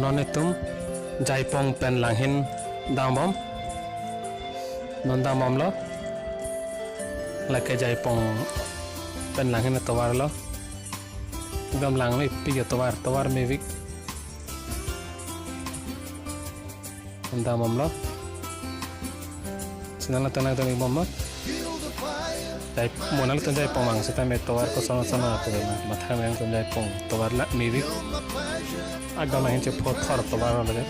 non itum Jaipong pen Langhin dambom non dambom lo lake Jaipong pen Langhin towar lo gam lang me pi towar me vik dambom lo sinala tanang tanang bom lo Jai monal tu Jaipong mang seta me towar ko sama tu matha me tu Jaipong towar la me vik agam lang che phot thar towar lo le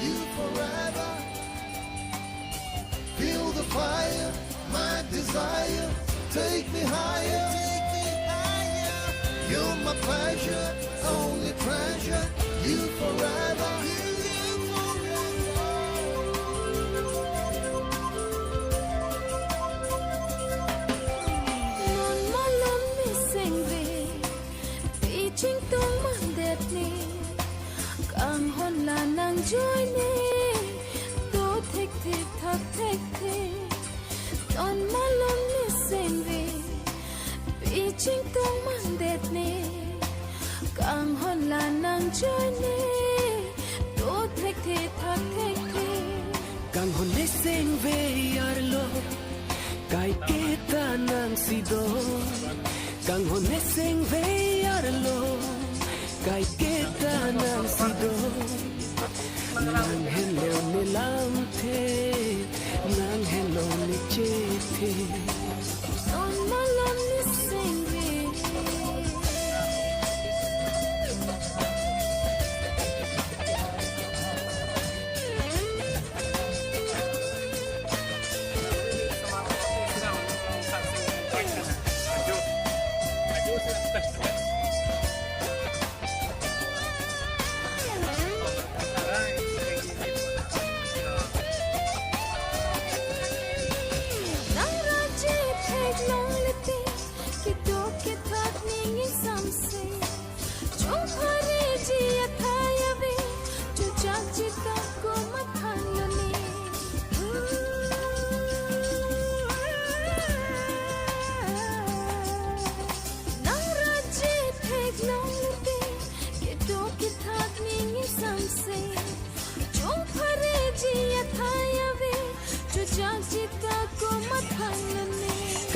Feel the fire, my desire, take me higher. You're my pleasure, only treasure, you forever. Non malam ni sengve, pitching tung mandet ni, kang hon la nang joy ni. Thek thek non malam ni sengve pitching tong mandet ni kang hon la nang joy ni to thek kang hon ni sengve yar lo kai ke ta nang sido kang hon ni sengve yar lo kai ke ta nang sido nang hello ni lam the nang hello ni che the non malam ni sengve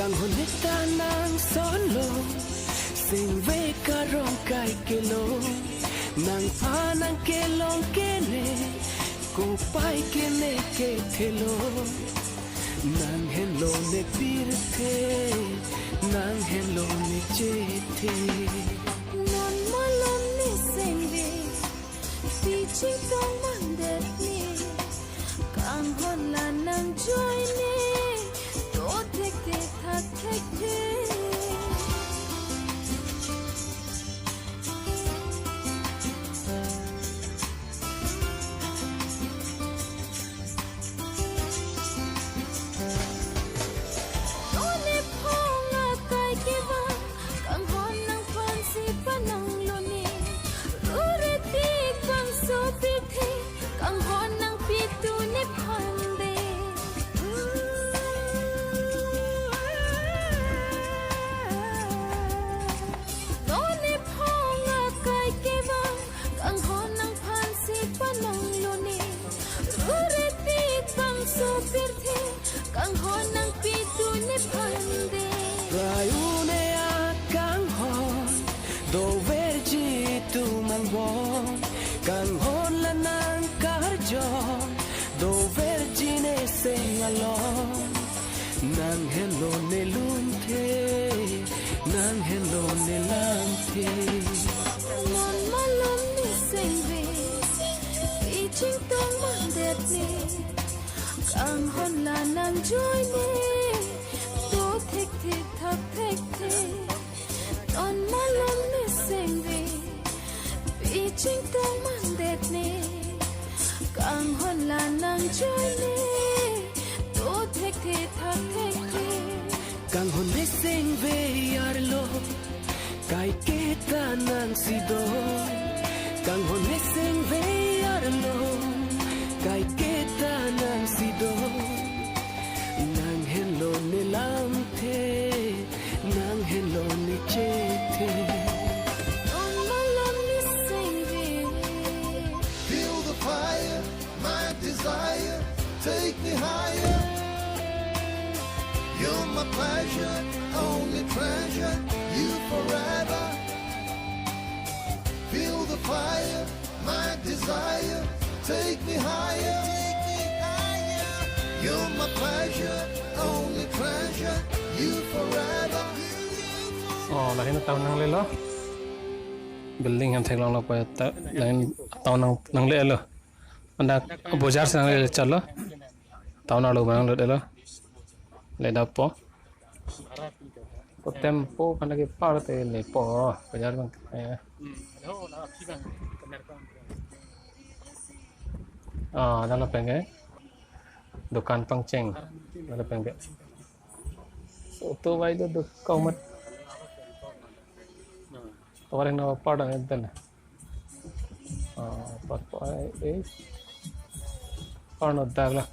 kang hon ni ta nang solo sing ve ka rong kai ke lo nang pa nang ke long ke ne ko pai ke ne ke thelo nang hello ne pir the nang hello ne che the non malam ni sengve pitching tong mandet ni kang hon la nang joy ni kang hon nang pitu ne phande rayune a kang hon do verji tu man bon kang hon la nang karjo do verji ne se alon nang hello ne lun the nang hello ne lam the non malam ni sengve pitching tong mandet ni kang hon la nang joy ni to thek non malam ni sengve pitching tong mandet ni kang hon la nang joy ni to thek kang hon ni sengve yar lo kai ke ta nang sido kang hon ni sengve yar lo kai ke ta nang sido nang hello ni lam the nang hello ni che the You're my pleasure, only treasure, you forever. Feel the fire, my desire, take me higher. You're my pleasure, only treasure, you forever. Oh, lahin na taon nang lelo. Building yang theklang lo pa ta lain taon nang lelo. Anda bazaar se nang le chalo. Taon na lo bang lo delo. Le da po. Po tempo kana ke parte le po bazaar bang. Ah, dalam pengge. Dukan pangceng. Dalam pengge. So to why do kau mat orang nak pada itu lah. Apa is pada lah.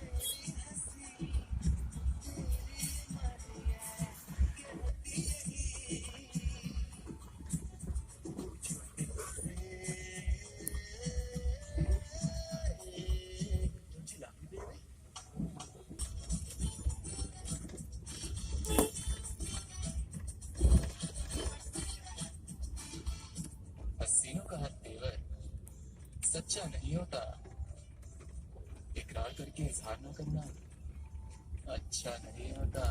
हसीनों का हर तेवर सच्चा नहीं होता। इकरार करके इजहार न करना अच्छा नहीं होता।